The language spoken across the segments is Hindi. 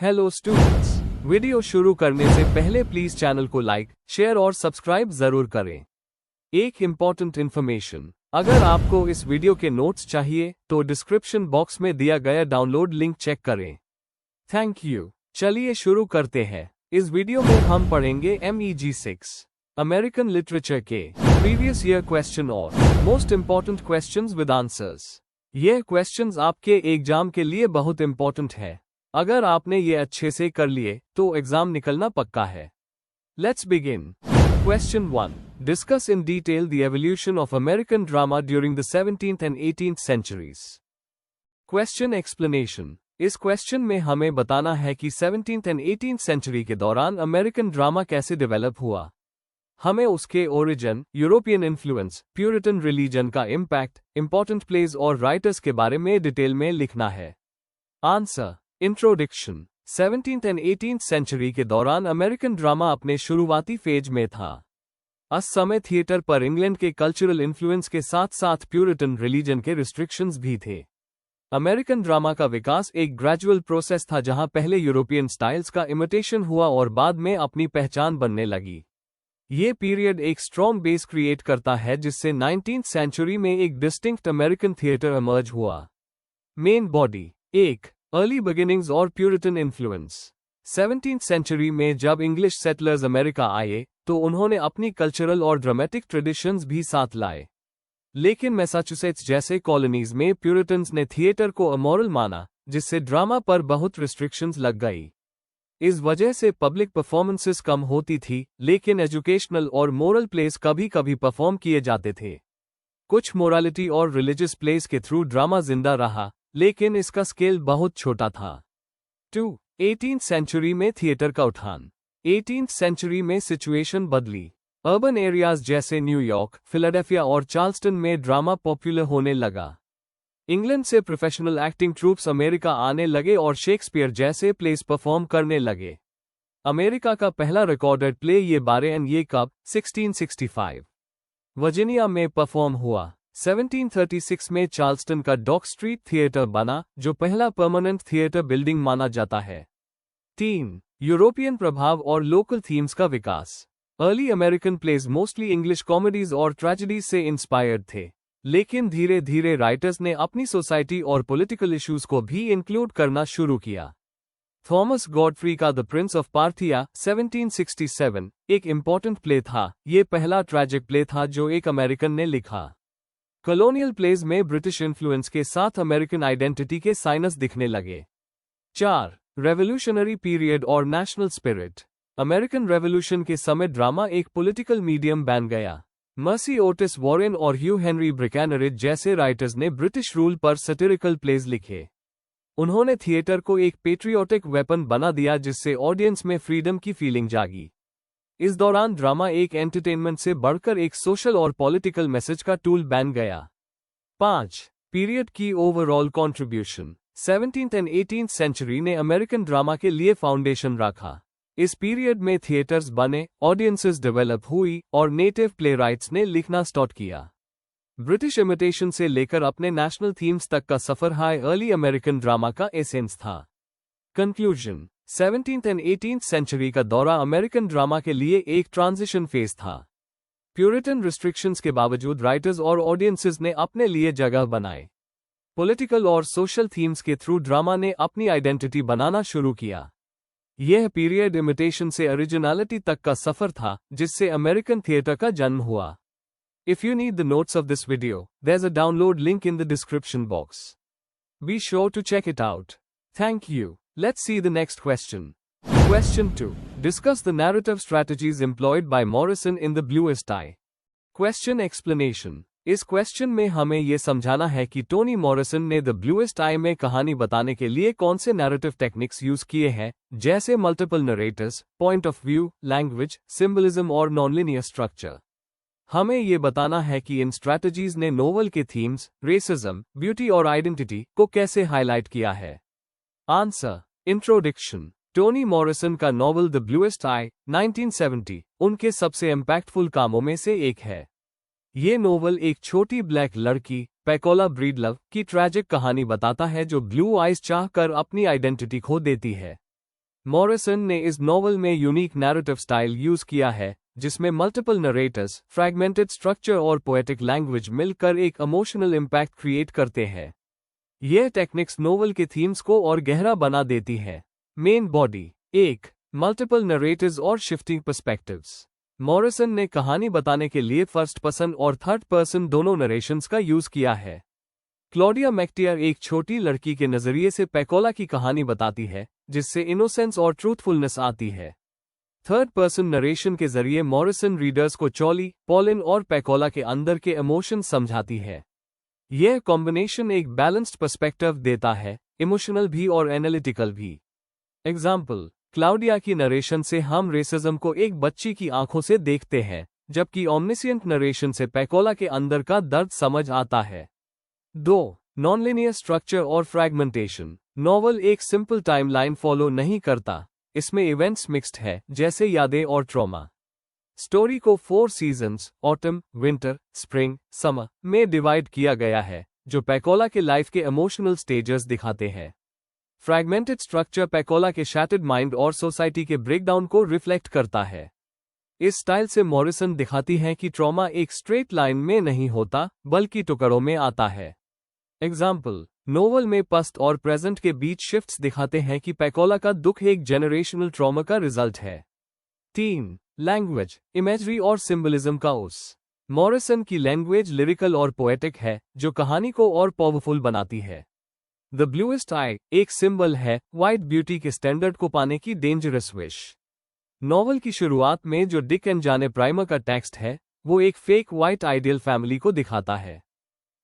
हेलो स्टूडेंट्स, वीडियो शुरू करने से पहले प्लीज चैनल को लाइक, शेयर और सब्सक्राइब जरूर करें। एक इम्पॉर्टेंट इन्फॉर्मेशन, अगर आपको इस वीडियो के नोट्स चाहिए तो डिस्क्रिप्शन बॉक्स में दिया गया डाउनलोड लिंक चेक करें। Thank you. चलिए शुरू करते हैं। इस वीडियो में हम पढ़ेंगे MEG 6 अमेरिकन लिटरेचर के प्रीवियस ईयर क्वेश्चन और most important questions with answers. यह क्वेश्चंस आपके एग्जाम के लिए बहुत इम्पॉर्टेंट है। अगर आपने ये अच्छे से कर लिए तो एग्जाम निकलना पक्का है। Let's begin. Question 1, discuss in detail the evolution of American drama during the 17th and 18th centuries। Question explanation, इस क्वेश्चन में हमें बताना है कि 17th and 18th सेंचुरी के दौरान अमेरिकन ड्रामा कैसे डेवलप हुआ। हमें उसके origin, European influence, Puritan religion का इम्पैक्ट, इंपॉर्टेंट प्लेज और राइटर्स के बारे में डिटेल में लिखना है। Answer. Introduction, 17th and 18th century के दौरान अमेरिकन ड्रामा अपने शुरुआती फेज में था। उस समय थिएटर पर इंग्लैंड के कल्चरल इन्फ्लुएंस के साथ साथ प्यूरिटन रिलीजन के रिस्ट्रिक्शंस भी थे। अमेरिकन ड्रामा का विकास एक ग्रेजुअल प्रोसेस था जहां पहले यूरोपियन स्टाइल्स का इमिटेशन हुआ और बाद में अपनी पहचान बनने लगी। ये पीरियड एक स्ट्रॉन्ग बेस क्रिएट करता है जिससे 19th सेंचुरी में एक डिस्टिंक्ट अमेरिकन थिएटर इमर्ज हुआ। Main body. 1. अर्ली बिगिनिंग्स और प्यूरिटन इन्फ्लुएंस। 17th सेंचुरी में जब इंग्लिश सेटलर्स अमेरिका आए तो उन्होंने अपनी कल्चरल और ड्रामेटिक ट्रेडिशंस भी साथ लाए। लेकिन मैसाचुसेट्स जैसे कॉलोनीज में प्यूरिटन्स ने थिएटर को अमोरल माना, जिससे ड्रामा पर बहुत रिस्ट्रिक्शंस लग गई। इस वजह से पब्लिक परफॉर्मेंसेस कम होती थी, लेकिन एजुकेशनल और मोरल प्लेस कभी कभी परफॉर्म किए जाते थे। कुछ मोरालिटी और रिलीजियस प्लेस के थ्रू ड्रामा जिंदा रहा, लेकिन इसका स्केल बहुत छोटा था। 2. 18th सेंचुरी में थिएटर का उठान। 18th सेंचुरी में सिचुएशन बदली। अर्बन एरियाज जैसे न्यूयॉर्क, फिलाडेल्फिया और चार्ल्सटन में ड्रामा पॉपुलर होने लगा। इंग्लैंड से प्रोफेशनल एक्टिंग ट्रूप्स अमेरिका आने लगे और शेक्सपियर जैसे प्लेस परफॉर्म करने लगे। अमेरिका का पहला रिकॉर्डेड प्ले ये बारे एंड ये कब 1665 वर्जीनिया में परफॉर्म हुआ। 1736 में चार्ल्सटन का डॉक स्ट्रीट थिएटर बना, जो पहला परमानेंट थिएटर बिल्डिंग माना जाता है। 3. यूरोपियन प्रभाव और लोकल थीम्स का विकास। Early American plays mostly English comedies और ट्रेजेडीज से इंस्पायर्ड थे, लेकिन धीरे धीरे राइटर्स ने अपनी सोसाइटी और पॉलिटिकल इश्यूज को भी इंक्लूड करना शुरू किया। थॉमस गॉडफ्री का द प्रिंस ऑफ पार्थिया 1767 एक इम्पॉर्टेंट प्ले था। ये पहला ट्रैजिक प्ले था जो एक अमेरिकन ने लिखा। कॉलोनियल प्लेज में ब्रिटिश इन्फ्लुएंस के साथ अमेरिकन आइडेंटिटी के साइनस दिखने लगे। 4. रेवोल्यूशनरी पीरियड और नेशनल स्पिरिट। अमेरिकन रेवोल्यूशन के समय ड्रामा एक पॉलिटिकल मीडियम बन गया। मर्सी ओटिस वॉरेन और ह्यू हेनरी ब्रिकैनरिज जैसे राइटर्स ने ब्रिटिश रूल पर सैटिरिकल प्लेज लिखे। उन्होंने थिएटर को एक पेट्रियोटिक वेपन बना दिया जिससे ऑडियंस में फ्रीडम की फीलिंग जागी। इस दौरान ड्रामा एक एंटरटेनमेंट से बढ़कर एक सोशल और पॉलिटिकल मैसेज का टूल बन गया। 5. पीरियड की overall contribution. 17th and 18th century ने अमेरिकन ड्रामा के लिए फाउंडेशन रखा। इस पीरियड में थिएटर्स बने, ऑडियंसेस डेवलप हुई और नेटिव प्लेराइट्स ने लिखना स्टार्ट किया। ब्रिटिश इमिटेशन से लेकर अपने नेशनल थीम्स तक का सफर हाई अर्ली अमेरिकन ड्रामा का एसेंस था। Conclusion, 17th and 18th century का दौरा अमेरिकन ड्रामा के लिए एक ट्रांजिशन फेज था। प्यूरिटन रिस्ट्रिक्शंस के बावजूद राइटर्स और ऑडियंसेस ने अपने लिए जगह बनाए। पॉलिटिकल और सोशल थीम्स के थ्रू ड्रामा ने अपनी आइडेंटिटी बनाना शुरू किया। यह पीरियड इमिटेशन से ओरिजिनलिटी तक का सफर था, जिससे अमेरिकन थिएटर का जन्म हुआ। If you need the notes of this video, there's a download link in the description box. Be sure to check it out. Thank you. Let's see the next question. Question 2. Discuss the narrative strategies employed by Morrison in The Bluest Eye. Question explanation. इस क्वेश्चन में हमें यह समझाना है कि टोनी मॉरिसन ने द ब्लूएस्ट आई में कहानी बताने के लिए कौन से नैरेटिव टेक्निक्स यूज किए हैं, जैसे multiple narrator's, point of view, language, symbolism और नॉनलिनियर स्ट्रक्चर। हमें ये बताना है कि इन स्ट्रैटेजीज ने नोवेल के थीम्स, रेसिज्म, ब्यूटी और आइडेंटिटी को कैसे हाईलाइट किया है। आंसर। इंट्रोडक्शन। टोनी मॉरिसन का नॉवल द ब्लूएस्ट आई 1970 उनके सबसे इम्पैक्टफुल कामों में से एक है। ये नोवेल एक छोटी ब्लैक लड़की, पैकोला ब्रीडलव, की ट्रैजिक कहानी बताता है जो ब्लू आइज चाहकर अपनी आइडेंटिटी खो देती है। मॉरिसन ने इस नॉवल में यूनिक नैरेटिव स्टाइल यूज किया है, जिसमें मल्टीपल नरेटर्स, फ्रैगमेंटेड स्ट्रक्चर और पोएटिक लैंग्वेज मिलकर एक इमोशनल इम्पैक्ट क्रिएट करते हैं। यह टेक्निक्स नोवेल के थीम्स को और गहरा बना देती है। Main body. 1. मल्टीपल नरेटिव्स और शिफ्टिंग पर्सपेक्टिव्स। मॉरिसन ने कहानी बताने के लिए फर्स्ट पर्सन और थर्ड पर्सन दोनों नरेशंस का यूज किया है। क्लॉडिया मैकटियर एक छोटी लड़की के नजरिए से पैकोला की कहानी बताती है, जिससे इनोसेंस और ट्रूथफुलनेस आती है। थर्ड पर्सन नरेशन के जरिए मॉरिसन रीडर्स को चॉली, पॉलिन और पैकोला के अंदर के इमोशंस समझाती है। यह कॉम्बिनेशन एक बैलेंस्ड पर्सपेक्टिव देता है, इमोशनल भी और एनालिटिकल भी। एग्जाम्पल, क्लाउडिया की नरेशन से हम रेसिज्म को एक बच्ची की आंखों से देखते हैं, जबकि ओमनिसिएंट नरेशन से पैकोला के अंदर का दर्द समझ आता है। 2. नॉनलिनियर स्ट्रक्चर और फ्रैगमेंटेशन। नॉवल एक सिंपल टाइमलाइन फॉलो नहीं करता, इसमें इवेंट्स मिक्स्ड है, जैसे यादें और ट्रॉमा। स्टोरी को 4 seasons, autumn, winter, spring, summer में डिवाइड किया गया है, जो पैकोला के लाइफ के इमोशनल स्टेजेस दिखाते हैं। फ्रैगमेंटेड स्ट्रक्चर पैकोला के शैटर्ड माइंड और सोसाइटी के ब्रेकडाउन को रिफ्लेक्ट करता है। इस स्टाइल से मॉरिसन दिखाती है कि ट्रॉमा एक स्ट्रेट लाइन में नहीं होता, बल्कि टुकड़ों में आता है। एग्जाम्पल, नोवेल में पास्ट और प्रेजेंट के बीच शिफ्ट्स दिखाते हैं कि पैकोला का दुख एक जेनरेशनल ट्रॉमा का रिजल्ट है। 3. लैंग्वेज, इमेजरी और सिंबलिज्म का उस। मॉरिसन की लैंग्वेज लिरिकल और पोएटिक है, जो कहानी को और पावरफुल बनाती है। द ब्लूएस्ट आई एक सिंबल है व्हाइट ब्यूटी के स्टैंडर्ड को पाने की डेंजरस विश। नॉवल की शुरुआत में जो डिक एंड जाने प्राइमर का टेक्स्ट है, वो एक फेक व्हाइट आइडियल फैमिली को दिखाता है।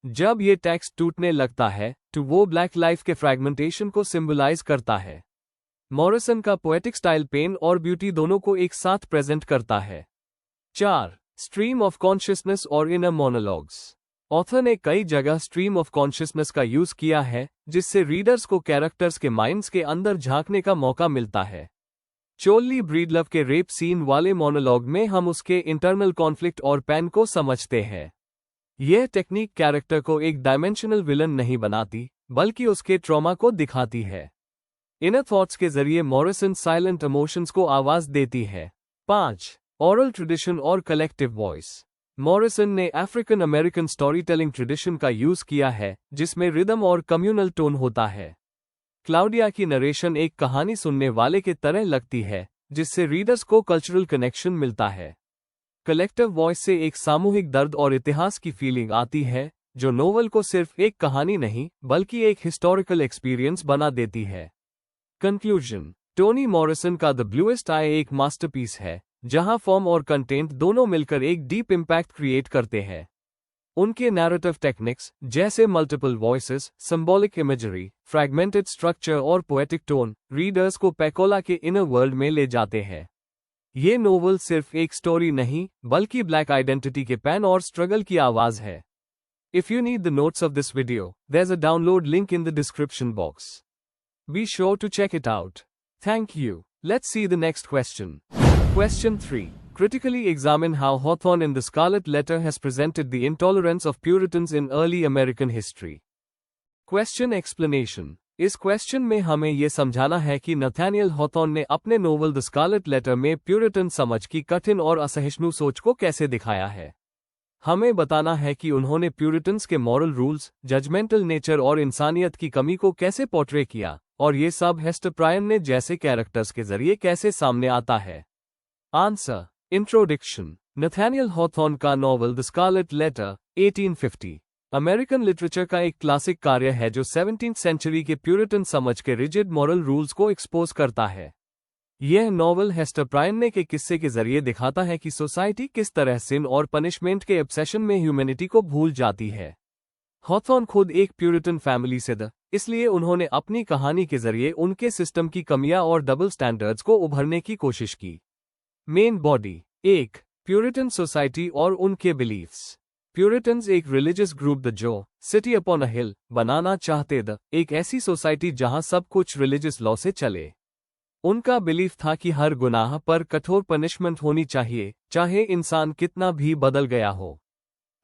जब ये टेक्स्ट टूटने लगता है, तो वो ब्लैक लाइफ के फ्रैगमेंटेशन को सिंबलाइज करता है। मॉरिसन का पोएटिक स्टाइल पेन और ब्यूटी दोनों को एक साथ प्रेजेंट करता है। 4. स्ट्रीम ऑफ कॉन्शियसनेस और इनर मोनोलॉग्स। ऑथर ने कई जगह स्ट्रीम ऑफ कॉन्शियसनेस का यूज किया है, जिससे रीडर्स को कैरेक्टर्स के माइंड्स के अंदर झांकने का मौका मिलता है। चोली ब्रीडलव के रेप सीन वाले मोनोलॉग में हम उसके इंटरनल कॉन्फ्लिक्ट और पैन को समझते हैं। यह टेक्निक कैरेक्टर को एक डायमेंशनल विलन नहीं बनाती, बल्कि उसके ट्रॉमा को दिखाती है। इनर थॉट्स के जरिए मॉरिसन साइलेंट इमोशंस को आवाज देती है। 5. ओरल ट्रेडिशन और कलेक्टिव वॉइस। मॉरिसन ने African American story telling tradition का यूज किया है, जिसमें रिदम और कम्युनल टोन होता है। क्लाउडिया की नरेशन एक कहानी सुनने वाले के तरह लगती है, जिससे रीडर्स को कल्चरल कनेक्शन मिलता है। कलेक्टिव वॉइस से एक सामूहिक दर्द और इतिहास की फीलिंग आती है, जो नोवेल को सिर्फ एक कहानी नहीं, बल्कि एक हिस्टोरिकल एक्सपीरियंस बना देती है। कंक्लूजन, टोनी मॉरिसन का द ब्लूएस्ट आई एक मास्टरपीस है, जहां फॉर्म और कंटेंट दोनों मिलकर एक डीप इम्पैक्ट क्रिएट करते हैं। उनके नैरेटिव टेक्निक्स, जैसे multiple voices, symbolic imagery, fragmented structure और पोएटिक टोन, रीडर्स को पैकोला के इनर वर्ल्ड में ले जाते हैं। ये नोवेल सिर्फ एक स्टोरी नहीं, बल्कि ब्लैक आइडेंटिटी के पैन और स्ट्रगल की आवाज है। If you need the notes of this video, there's a download link in the description box. Be sure to check it out. Thank you. Let's see the next question. Question 3. Critically examine how Hawthorne in The Scarlet Letter has presented the intolerance of Puritans in early American history. Question explanation. इस क्वेश्चन में हमें यह समझाना है कि नथानियल हॉथॉर्न ने अपने नोवेल द स्कारलेट लेटर में प्यूरिटन समझ की कठिन और असहिष्णु सोच को कैसे दिखाया है। हमें बताना है कि उन्होंने प्यूरिटन्स के मॉरल रूल्स, जजमेंटल नेचर और इंसानियत की कमी को कैसे पोर्ट्रे किया, और ये सब हेस्टर प्रायन ने जैसे कैरेक्टर्स के जरिए कैसे सामने आता है। आंसर। इंट्रोडक्शन। नथानियल हॉथॉर्न का novel the Scarlet Letter 1850 American literature का एक क्लासिक कार्य है जो 17th सेंचुरी के प्यूरिटन समझ के रिजिड मॉरल रूल्स को एक्सपोज करता है। यह नॉवल हेस्टर प्रायन के किस्से के जरिए दिखाता है कि सोसाइटी किस तरह सिन और पनिशमेंट के ऑब्सेशन में ह्यूमैनिटी को भूल जाती है। हॉथॉर्न खुद एक प्यूरिटन फैमिली से था, इसलिए उन्होंने अपनी कहानी के जरिए उनके सिस्टम की कमियां और डबल स्टैंडर्ड्स को उभरने की कोशिश की। Main body. 1. प्यूरिटन सोसाइटी और उनके बिलीफ्स। प्यूरिटन्स एक रिलीजियस ग्रुप द जो सिटी अपॉन अ हिल बनाना चाहते थे, एक ऐसी सोसाइटी जहां सब कुछ रिलीजियस लॉ से चले। उनका बिलीफ था कि हर गुनाह पर कठोर पनिशमेंट होनी चाहिए, चाहे इंसान कितना भी बदल गया हो।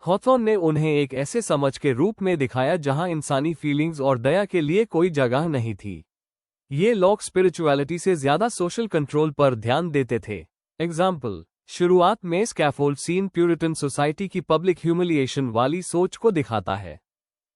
हॉथॉर्न ने उन्हें एक ऐसे समझ के रूप में दिखाया जहां इंसानी फीलिंग्स और दया के लिए कोई जगह नहीं थी। ये लोग स्पिरिचुअलिटी से ज्यादा सोशल कंट्रोल पर ध्यान देते थे। एग्जाम्पल, शुरुआत में स्कैफोल्ड सीन प्यूरिटन सोसाइटी की पब्लिक ह्यूमिलिएशन वाली सोच को दिखाता है।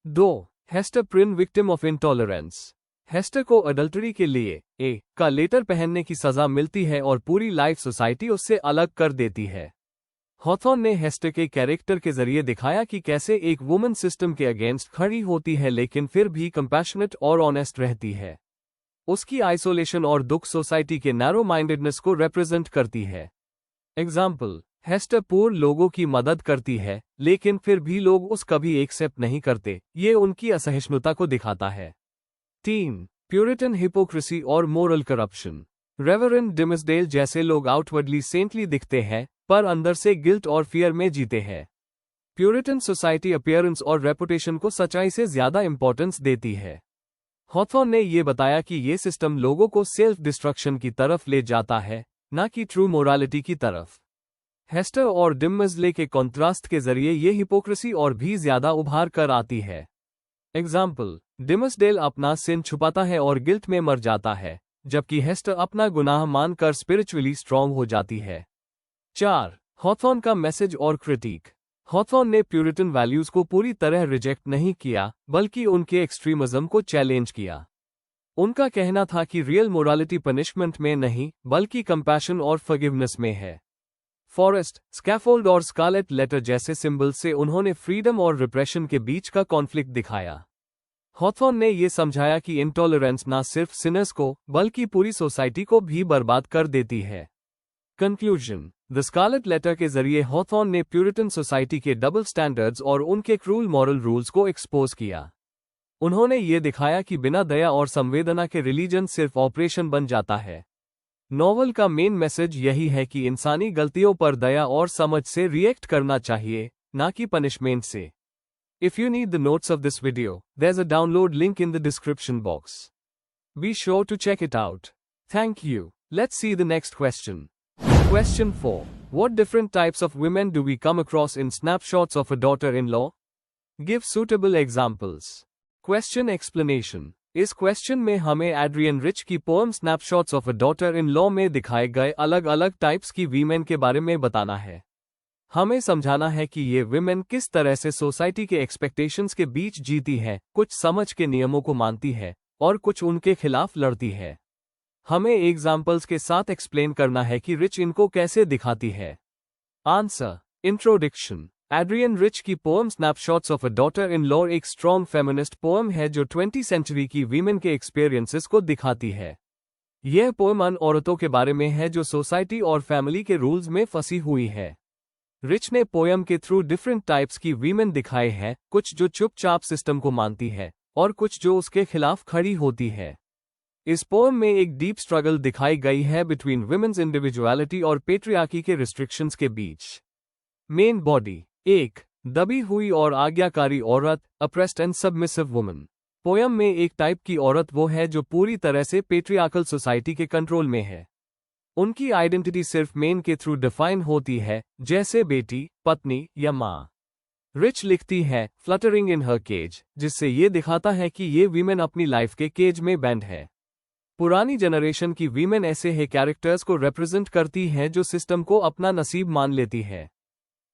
2. Hester Prynne victim of intolerance. Hester को अडल्टरी के लिए ए का लेटर पहनने की सजा मिलती है और पूरी लाइफ सोसाइटी उससे अलग कर देती है। हॉथॉर्न ने हेस्टर के कैरेक्टर के जरिए दिखाया कि कैसे एक वुमन सिस्टम के अगेंस्ट खड़ी होती है लेकिन फिर भी कंपैशनेट और ऑनेस्ट रहती है। उसकी आइसोलेशन और दुख सोसाइटी के नैरो माइंडेडनेस को रिप्रेजेंट करती है। एग्जाम्पल, हेस्टर पुअर लोगों की मदद करती है लेकिन फिर भी लोग उस कभी एक्सेप्ट नहीं करते। ये उनकी असहिष्णुता को दिखाता है। 3. प्यूरिटन हिपोक्रेसी और मोरल करप्शन। रेवरेंड डिमसडेल जैसे लोग आउटवर्डली सेंटली दिखते हैं पर अंदर से गिल्ट और फियर में जीते हैं। प्यूरिटन सोसाइटी अपीयरेंस और रेपुटेशन को सच्चाई से ज्यादा इंपॉर्टेंस देती है। हॉथॉर्न ने यह बताया कि ये सिस्टम लोगों को सेल्फ डिस्ट्रक्शन की तरफ ले जाता है, न कि ट्रू मोरालिटी की तरफ। हेस्टर और डिमसडे के कॉन्ट्रास्ट के जरिए ये हिपोक्रेसी और भी ज्यादा उभार कर आती है। एग्जाम्पल, डिमसडेल अपना सिन छुपाता है और गिल्ट में मर जाता है, जबकि हेस्टर अपना गुनाह मानकर स्पिरिचुअली स्ट्रांग हो जाती है। 4. हॉथॉर्न का मैसेज और क्रिटिक। हॉथॉर्न ने प्यूरिटन वैल्यूज को पूरी तरह रिजेक्ट नहीं किया बल्कि उनके एक्सट्रीमिज्म को चैलेंज किया। उनका कहना था कि रियल मोरालिटी पनिशमेंट में नहीं बल्कि कंपैशन और फॉरगिवनेस में है। फॉरेस्ट, स्कैफोल्ड और स्कारलेट लेटर जैसे सिंबल से उन्होंने फ्रीडम और रिप्रेशन के बीच का कॉन्फ्लिक्ट दिखाया। हॉथॉर्न ने यह समझाया कि इंटॉलरेंस न सिर्फ सिनर्स को बल्कि पूरी सोसाइटी को भी बर्बाद कर देती है। कंक्लूजन, द स्कारलेट लेटर के जरिए हॉथॉर्न ने प्यूरिटन सोसाइटी के डबल स्टैंडर्ड्स और उनके क्रूल मॉरल रूल्स को एक्सपोज किया। उन्होंने ये दिखाया कि बिना दया और संवेदना के रिलीजन सिर्फ ऑपरेशन बन जाता है। नॉवल का मेन मैसेज यही है कि इंसानी गलतियों पर दया और समझ से रिएक्ट करना चाहिए, ना कि पनिशमेंट से। If you need the notes of this video, there's a download link in the description box. Be sure to check it out. Thank you. Let's see the next question. Question 4. What different types of women do we come across in snapshots of a daughter-in-law? Give suitable examples. Question explanation. इस क्वेश्चन में हमें एड्रियन रिच की poem snapshots of a daughter in law में दिखाए गए अलग अलग टाइप्स की वीमेन के बारे में बताना है। हमें समझाना है कि ये विमेन किस तरह से सोसाइटी के एक्सपेक्टेशंस के बीच जीती है, कुछ समझ के नियमों को मानती है और कुछ उनके खिलाफ लड़ती है। हमें एग्जाम्पल्स के साथ एक्सप्लेन करना है कि रिच इनको कैसे दिखाती है। आंसर। इंट्रोडक्शन। एड्रियन रिच की poem snapshots of a daughter in law एक स्ट्रॉन्ग फेमिनिस्ट पोएम है जो 20वीं सेंचुरी की वीमेन के एक्सपीरियंसेस को दिखाती है। यह पोएम उन औरतों के बारे में है जो सोसाइटी और फैमिली के रूल्स में फंसी हुई है। रिच ने पोएम के थ्रू डिफरेंट टाइप्स की वीमेन दिखाए हैं, कुछ जो चुपचाप सिस्टम को मानती है और कुछ जो उसके खिलाफ खड़ी होती है। इस पोएम में एक डीप स्ट्रगल दिखाई गई है बिटवीन विमेन्स इंडिविजुअलिटी और पेट्रियार्की के रिस्ट्रिक्शंस के बीच। Main body. 1. दबी हुई और आज्ञाकारी औरत, apprised and submissive woman. Poem में एक टाइप की औरत वो है जो पूरी तरह से पेट्रियार्कल सोसाइटी के कंट्रोल में है। उनकी आइडेंटिटी सिर्फ मेन के थ्रू डिफाइन होती है, जैसे बेटी, पत्नी या माँ। रिच लिखती है, फ्लटरिंग इन हर केज, जिससे ये दिखाता है कि ये वीमेन अपनी लाइफ के केज में बैंड है। पुरानी जनरेशन की वीमेन ऐसे है कैरेक्टर्स को रिप्रेजेंट करती हैं जो सिस्टम को अपना नसीब मान लेती है।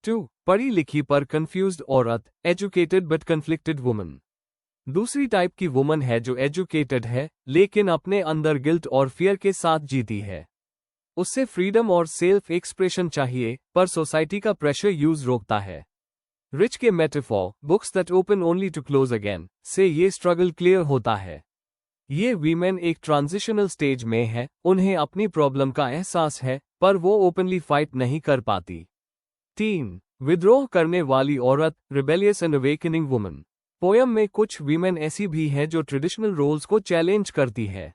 2. पढ़ी लिखी पर कंफ्यूज्ड औरत, एजुकेटेड बट कन्फ्लिक्टेड वुमन। दूसरी टाइप की वुमन है जो एजुकेटेड है लेकिन अपने अंदर गिल्ट और फियर के साथ जीती है। उससे फ्रीडम और सेल्फ एक्सप्रेशन चाहिए पर सोसाइटी का प्रेशर यूज रोकता है। रिच के metaphor, books that open only to close again, से ये स्ट्रगल क्लियर होता है। ये वीमेन एक ट्रांजिशनल स्टेज में है, उन्हें अपनी प्रॉब्लम का एहसास है पर वो ओपनली फाइट नहीं कर पाती। 3. विद्रोह करने वाली औरत, rebellious and awakening woman. Poem में कुछ वीमेन ऐसी भी हैं जो ट्रेडिशनल रोल्स को चैलेंज करती है।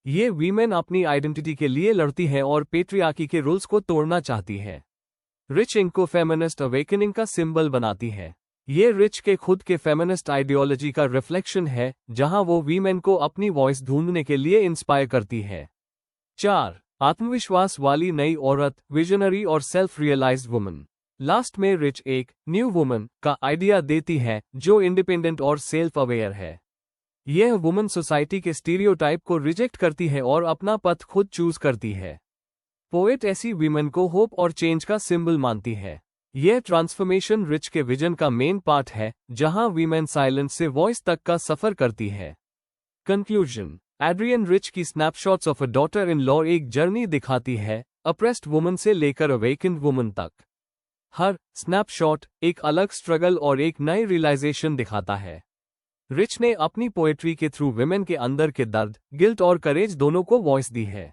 ये वीमेन अपनी आइडेंटिटी के लिए लड़ती है और पेट्रियार्की के रूल्स को तोड़ना चाहती है। रिच इनको फेमिनिस्ट अवेकनिंग का सिंबल बनाती है। ये रिच के खुद के फेमिनिस्ट आइडियोलॉजी का रिफ्लेक्शन है, जहां वो वीमेन को अपनी वॉइस ढूंढने के लिए इंस्पायर करती है। 4. आत्मविश्वास वाली नई औरत, विजनरी और सेल्फ रियलाइज्ड वुमन। लास्ट में रिच एक न्यू वुमन का आइडिया देती है जो इंडिपेंडेंट और सेल्फ अवेयर है। यह वुमन सोसाइटी के स्टीरियोटाइप को रिजेक्ट करती है और अपना पथ खुद चूज करती है। पोएट ऐसी वीमेन को होप और चेंज का सिंबल मानती है। यह ट्रांसफॉर्मेशन रिच के विजन का मेन पार्ट है, जहां वीमेन साइलेंस से वॉइस तक का सफर करती है। कंक्लूजन। एड्रियन रिच की snapshots of a daughter in law एक जर्नी दिखाती है, अप्रेस्ड वुमन से लेकर अवेकेंड वुमन तक। हर स्नैपशॉट एक अलग स्ट्रगल और एक नई रियलाइजेशन दिखाता है। रिच ने अपनी पोएट्री के थ्रू विमेन के अंदर के दर्द, गिल्ट और करेज दोनों को वॉइस दी है।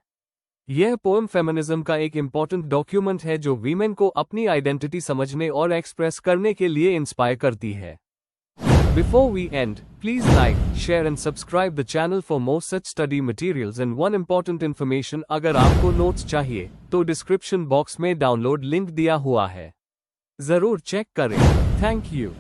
यह पोएम फेमिनिज्म का एक इम्पॉर्टेंट डॉक्यूमेंट है जो वीमेन को अपनी आइडेंटिटी समझने और एक्सप्रेस करने के लिए इंस्पायर करती है। Before we end, please like, share and subscribe the channel for more such study materials and one important information अगर आपको नोट्स चाहिए तो डिस्क्रिप्शन बॉक्स में डाउनलोड लिंक दिया हुआ है, जरूर चेक करें। Thank you.